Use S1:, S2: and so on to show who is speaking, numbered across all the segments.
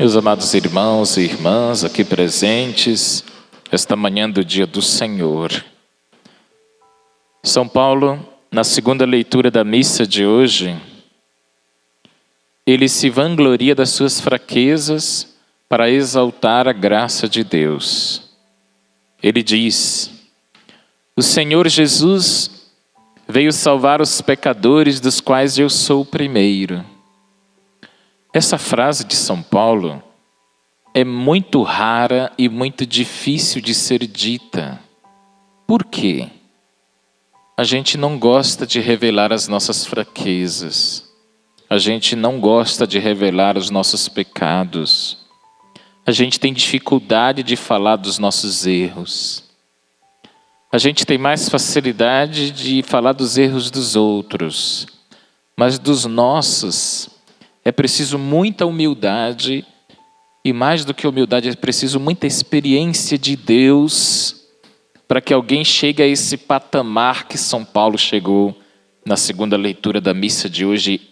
S1: Meus amados irmãos e irmãs aqui presentes, esta manhã do dia do Senhor. São Paulo, na segunda leitura da missa de hoje, ele se vangloria das suas fraquezas para exaltar a graça de Deus. Ele diz: o Senhor Jesus veio salvar os pecadores, dos quais eu sou o primeiro. Essa frase de São Paulo é muito rara e muito difícil de ser dita. Por quê? A gente não gosta de revelar as nossas fraquezas. A gente não gosta de revelar os nossos pecados. A gente tem dificuldade de falar dos nossos erros. A gente tem mais facilidade de falar dos erros dos outros. Mas dos nossos, é preciso muita humildade, e mais do que humildade, é preciso muita experiência de Deus para que alguém chegue a esse patamar que São Paulo chegou na segunda leitura da missa de hoje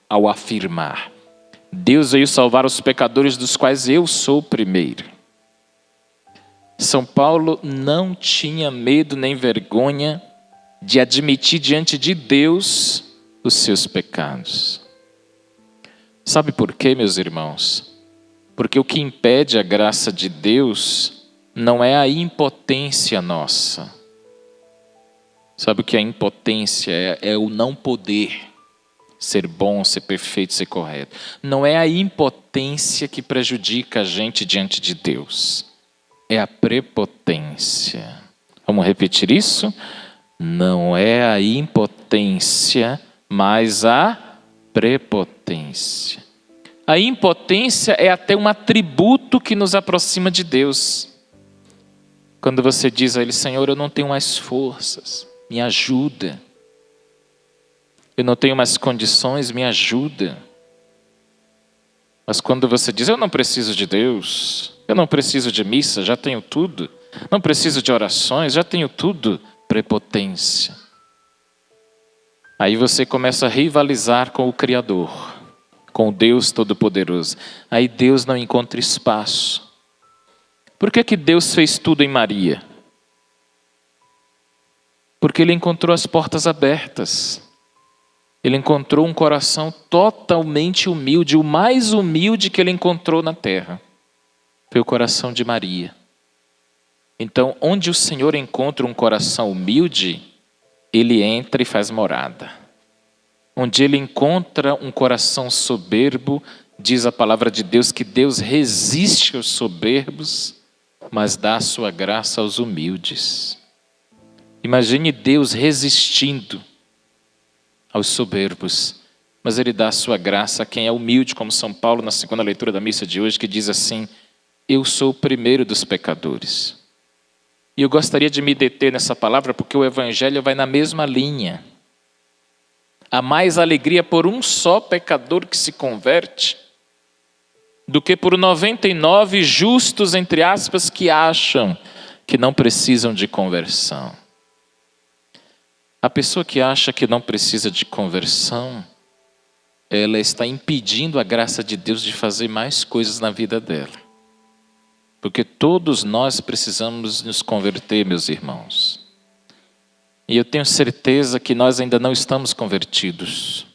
S1: ao afirmar: Deus veio salvar os pecadores, dos quais eu sou o primeiro. São Paulo não tinha medo nem vergonha de admitir diante de Deus os seus pecados. Sabe por quê, meus irmãos? Porque o que impede a graça de Deus não é a impotência nossa. Sabe o que é a impotência? É o não poder ser bom, ser perfeito, ser correto. Não é a impotência que prejudica a gente diante de Deus. É a prepotência. Vamos repetir isso? Não é a impotência, mas a prepotência. A impotência é até um atributo que nos aproxima de Deus. Quando você diz a Ele: Senhor, eu não tenho mais forças, me ajuda. Eu não tenho mais condições, me ajuda. Mas quando você diz: eu não preciso de Deus, eu não preciso de missa, já tenho tudo. Não preciso de orações, já tenho tudo. Prepotência. Aí você começa a rivalizar com o Criador, com o Deus Todo-Poderoso. Aí Deus não encontra espaço. Por que Deus fez tudo em Maria? Porque Ele encontrou as portas abertas. Ele encontrou um coração totalmente humilde, o mais humilde que Ele encontrou na terra. Foi o coração de Maria. Então, onde o Senhor encontra um coração humilde, Ele entra e faz morada. Onde Ele encontra um coração soberbo, diz a palavra de Deus que Deus resiste aos soberbos, mas dá a sua graça aos humildes. Imagine Deus resistindo aos soberbos, mas Ele dá a sua graça a quem é humilde, como São Paulo na segunda leitura da missa de hoje, que diz assim: eu sou o primeiro dos pecadores. E eu gostaria de me deter nessa palavra, porque o Evangelho vai na mesma linha. Há mais alegria por um só pecador que se converte, do que por 99 justos, entre aspas, que acham que não precisam de conversão. A pessoa que acha que não precisa de conversão, ela está impedindo a graça de Deus de fazer mais coisas na vida dela. Porque todos nós precisamos nos converter, meus irmãos. E eu tenho certeza que nós ainda não estamos convertidos.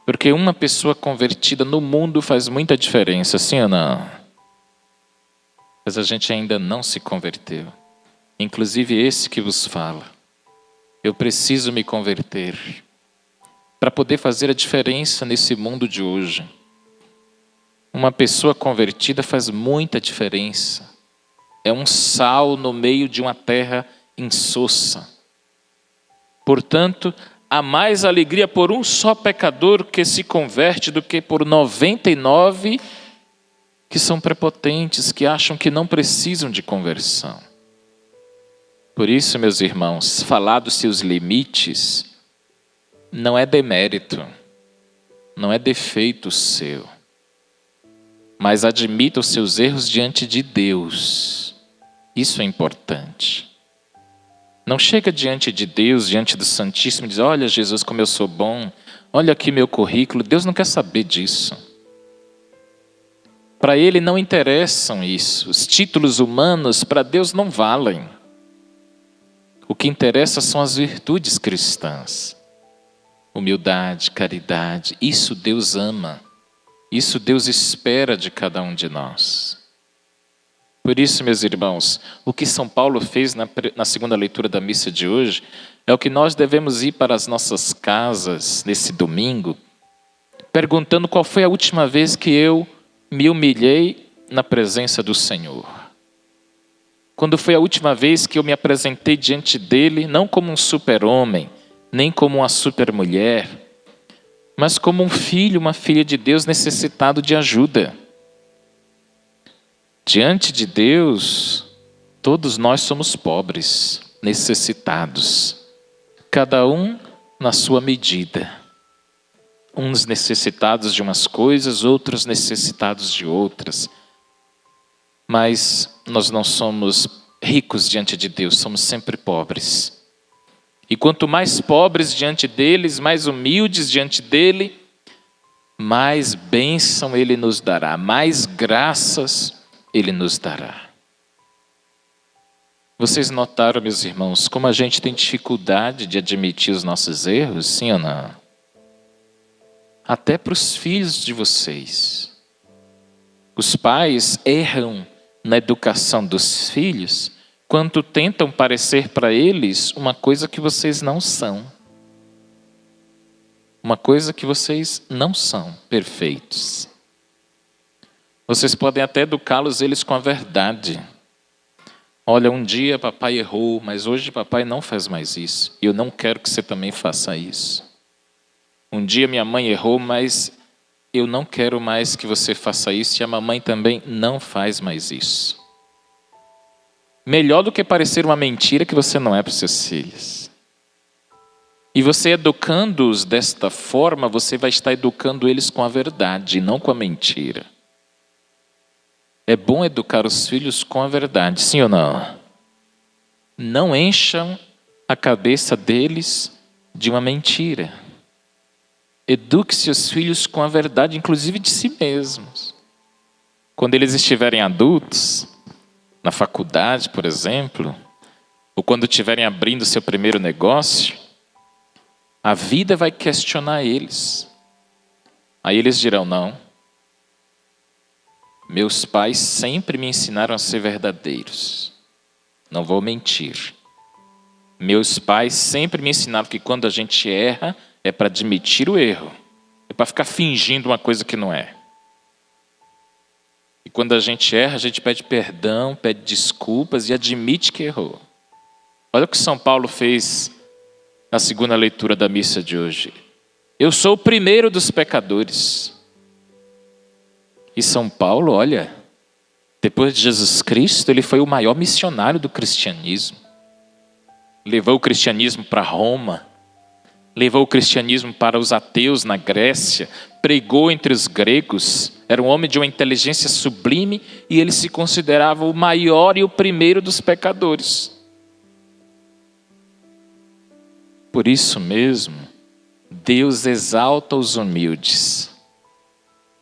S1: Porque uma pessoa convertida no mundo faz muita diferença, sim ou não? Mas a gente ainda não se converteu. Inclusive esse que vos fala. Eu preciso me converter para poder fazer a diferença nesse mundo de hoje. Uma pessoa convertida faz muita diferença. É um sal no meio de uma terra insossa. Portanto, há mais alegria por um só pecador que se converte do que por 99 que são prepotentes, que acham que não precisam de conversão. Por isso, meus irmãos, falar dos seus limites não é demérito, não é defeito seu. Mas admita os seus erros diante de Deus. Isso é importante. Não chega diante de Deus, diante do Santíssimo, e diz: olha, Jesus, como eu sou bom, olha aqui meu currículo. Deus não quer saber disso. Para Ele não interessam isso. Os títulos humanos para Deus não valem. O que interessa são as virtudes cristãs. Humildade, caridade, isso Deus ama. Isso Deus espera de cada um de nós. Por isso, meus irmãos, o que São Paulo fez na segunda leitura da missa de hoje é o que nós devemos ir para as nossas casas nesse domingo, perguntando qual foi a última vez que eu me humilhei na presença do Senhor. Quando foi a última vez que eu me apresentei diante dele, não como um super-homem, nem como uma super-mulher, mas como um filho, uma filha de Deus necessitado de ajuda. Diante de Deus, todos nós somos pobres, necessitados, cada um na sua medida. Uns necessitados de umas coisas, outros necessitados de outras. Mas nós não somos ricos diante de Deus, somos sempre pobres. E quanto mais pobres diante deles, mais humildes diante dele, mais bênção ele nos dará, mais graças ele nos dará. Vocês notaram, meus irmãos, como a gente tem dificuldade de admitir os nossos erros, sim ou não? Até para os filhos de vocês. Os pais erram na educação dos filhos quando tentam parecer para eles uma coisa que vocês não são. Uma coisa que vocês não são perfeitos. Vocês podem até educá-los eles com a verdade. Olha, um dia papai errou, mas hoje papai não faz mais isso. E eu não quero que você também faça isso. Um dia minha mãe errou, mas eu não quero mais que você faça isso. E a mamãe também não faz mais isso. Melhor do que parecer uma mentira que você não é para os seus filhos. E você educando-os desta forma, você vai estar educando eles com a verdade, não com a mentira. É bom educar os filhos com a verdade, sim ou não? Não encham a cabeça deles de uma mentira. Eduque seus filhos com a verdade, inclusive de si mesmos. Quando eles estiverem adultos, na faculdade, por exemplo, ou quando estiverem abrindo seu primeiro negócio, a vida vai questionar eles. Aí eles dirão, não. Meus pais sempre me ensinaram a ser verdadeiros. Não vou mentir. Meus pais sempre me ensinaram que quando a gente erra, é para admitir o erro. É para ficar fingindo uma coisa que não é. E quando a gente erra, a gente pede perdão, pede desculpas e admite que errou. Olha o que São Paulo fez na segunda leitura da missa de hoje. Eu sou o primeiro dos pecadores. E São Paulo, olha, depois de Jesus Cristo, ele foi o maior missionário do cristianismo. Levou o cristianismo para Roma, levou o cristianismo para os ateus na Grécia, pregou entre os gregos, era um homem de uma inteligência sublime e ele se considerava o maior e o primeiro dos pecadores. Por isso mesmo, Deus exalta os humildes.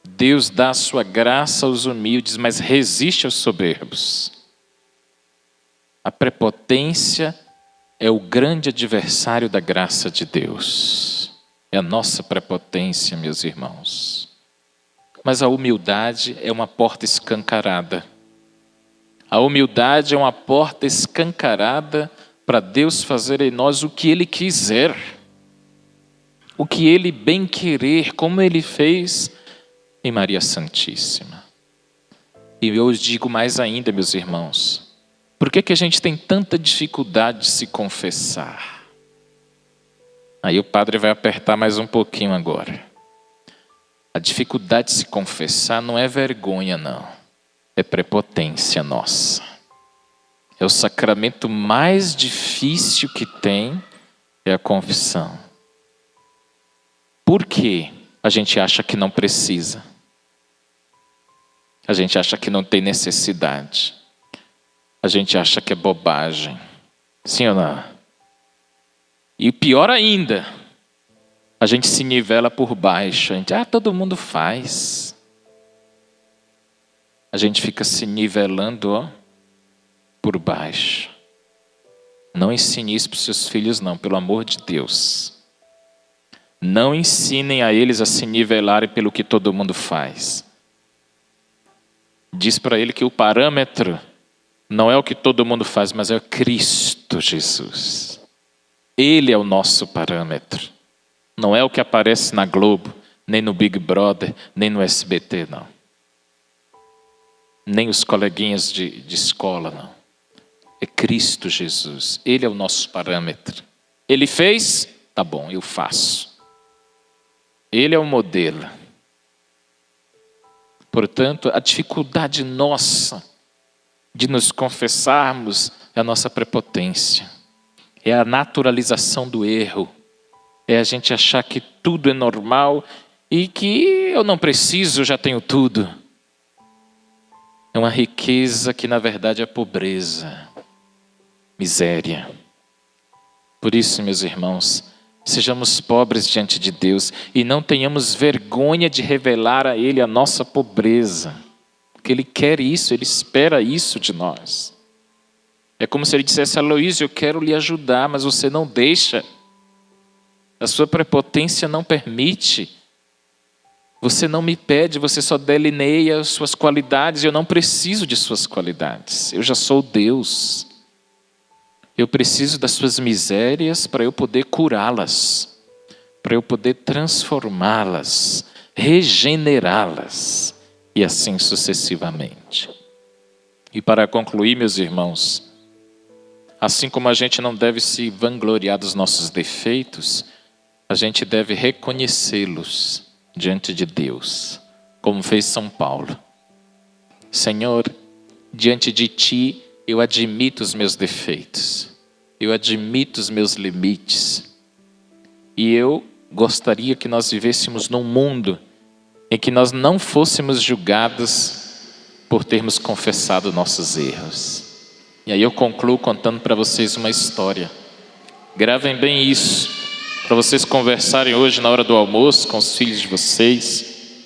S1: Deus dá a sua graça aos humildes, mas resiste aos soberbos. A prepotência é o grande adversário da graça de Deus. É a nossa prepotência, meus irmãos. Mas a humildade é uma porta escancarada. A humildade é uma porta escancarada para Deus fazer em nós o que Ele quiser. O que Ele bem querer, como Ele fez em Maria Santíssima. E eu digo mais ainda, meus irmãos. Por que a gente tem tanta dificuldade de se confessar? Aí o padre vai apertar mais um pouquinho agora. A dificuldade de se confessar não é vergonha, não. É prepotência nossa. É o sacramento mais difícil que tem, é a confissão. Por quê? A gente acha que não precisa. A gente acha que não tem necessidade. A gente acha que é bobagem. Sim ou não? E pior ainda, a gente se nivela por baixo. A gente, todo mundo faz. a gente fica se nivelando, ó, por baixo. Não ensine isso para os seus filhos, não, pelo amor de Deus. Não ensinem a eles a se nivelarem pelo que todo mundo faz. Diz para ele que o parâmetro não é o que todo mundo faz, mas é o Cristo Jesus. Ele é o nosso parâmetro. Não é o que aparece na Globo, nem no Big Brother, nem no SBT, não. Nem os coleguinhas de escola, não. É Cristo Jesus. Ele é o nosso parâmetro. Ele fez, tá bom, eu faço. Ele é o modelo. Portanto, a dificuldade nossa de nos confessarmos é a nossa prepotência. É a naturalização do erro. É a gente achar que tudo é normal e que eu não preciso, eu já tenho tudo. É uma riqueza que na verdade é pobreza, miséria. Por isso, meus irmãos, sejamos pobres diante de Deus e não tenhamos vergonha de revelar a Ele a nossa pobreza. Porque Ele quer isso, Ele espera isso de nós. É como se Ele dissesse: Aloísio, eu quero lhe ajudar, mas você não deixa. A sua prepotência não permite. Você não me pede, você só delineia as suas qualidades. Eu não preciso de suas qualidades. Eu já sou Deus. Eu preciso das suas misérias para eu poder curá-las, para eu poder transformá-las, regenerá-las e assim sucessivamente. E para concluir, meus irmãos, assim como a gente não deve se vangloriar dos nossos defeitos, a gente deve reconhecê-los diante de Deus, como fez São Paulo. Senhor, diante de Ti eu admito os meus defeitos, eu admito os meus limites, e eu gostaria que nós vivêssemos num mundo em que nós não fôssemos julgados por termos confessado nossos erros. E aí eu concluo contando para vocês uma história. Gravem bem isso, para vocês conversarem hoje na hora do almoço com os filhos de vocês.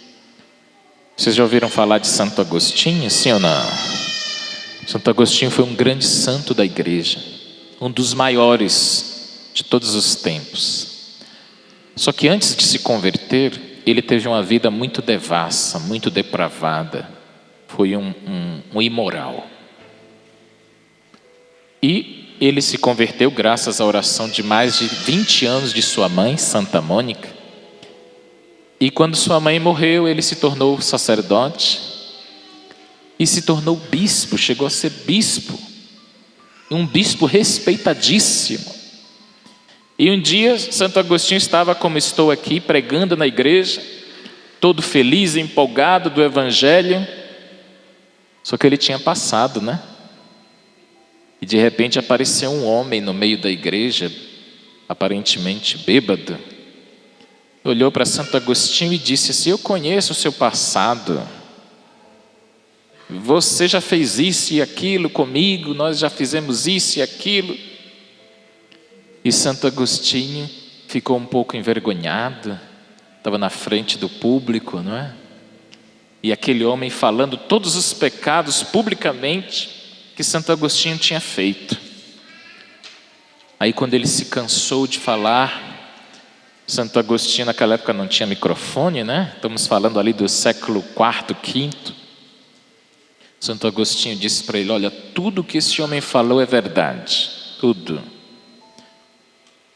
S1: Vocês já ouviram falar de Santo Agostinho, sim ou não? Santo Agostinho foi um grande santo da igreja, um dos maiores de todos os tempos. Só que antes de se converter, ele teve uma vida muito devassa, muito depravada. Foi um imoral. E ele se converteu graças à oração de mais de 20 anos de sua mãe, Santa Mônica. E quando sua mãe morreu, ele se tornou sacerdote e se tornou bispo, chegou a ser bispo. Um bispo respeitadíssimo. E um dia, Santo Agostinho estava como estou aqui, pregando na igreja, todo feliz, empolgado do Evangelho. Só que ele tinha passado, né? E de repente apareceu um homem no meio da igreja, aparentemente bêbado. Olhou para Santo Agostinho e disse assim: eu conheço o seu passado. Você já fez isso e aquilo comigo, nós já fizemos isso e aquilo. E Santo Agostinho ficou um pouco envergonhado, estava na frente do público, não é? E aquele homem falando todos os pecados publicamente que Santo Agostinho tinha feito. Aí quando ele se cansou de falar, Santo Agostinho naquela época não tinha microfone, né? Estamos falando ali do século IV, V. Santo Agostinho disse para ele: olha, tudo que esse homem falou é verdade, tudo.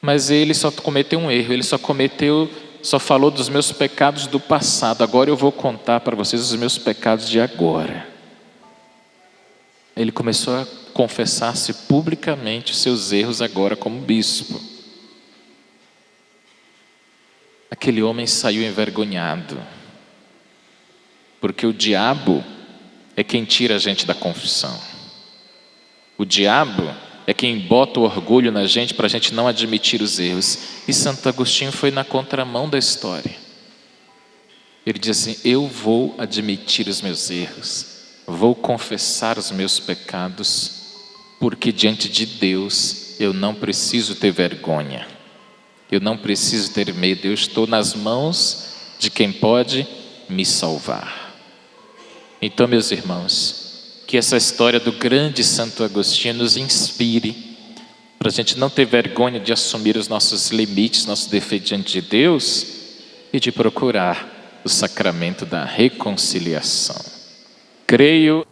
S1: Mas ele só cometeu um erro, ele só falou dos meus pecados do passado. Agora eu vou contar para vocês os meus pecados de agora. Ele começou a confessar-se publicamente os seus erros agora como bispo. Aquele homem saiu envergonhado, porque o diabo é quem tira a gente da confissão. O diabo é quem bota o orgulho na gente para a gente não admitir os erros. E Santo Agostinho foi na contramão da história. Ele diz assim: eu vou admitir os meus erros, vou confessar os meus pecados, porque diante de Deus eu não preciso ter vergonha, eu não preciso ter medo, eu estou nas mãos de quem pode me salvar. Então, meus irmãos, que essa história do grande Santo Agostinho nos inspire para a gente não ter vergonha de assumir os nossos limites, nossos defeitos diante de Deus e de procurar o sacramento da reconciliação. Creio.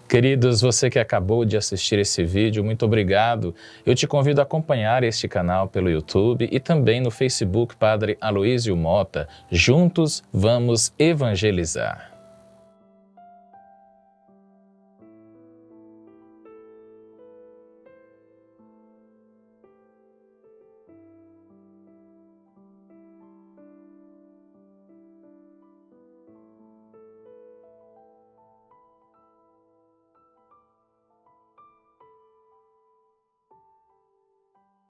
S2: Queridos, você que acabou de assistir esse vídeo, muito obrigado. Eu te convido a acompanhar este canal pelo YouTube e também no Facebook Padre Aloísio Mota. Juntos vamos evangelizar.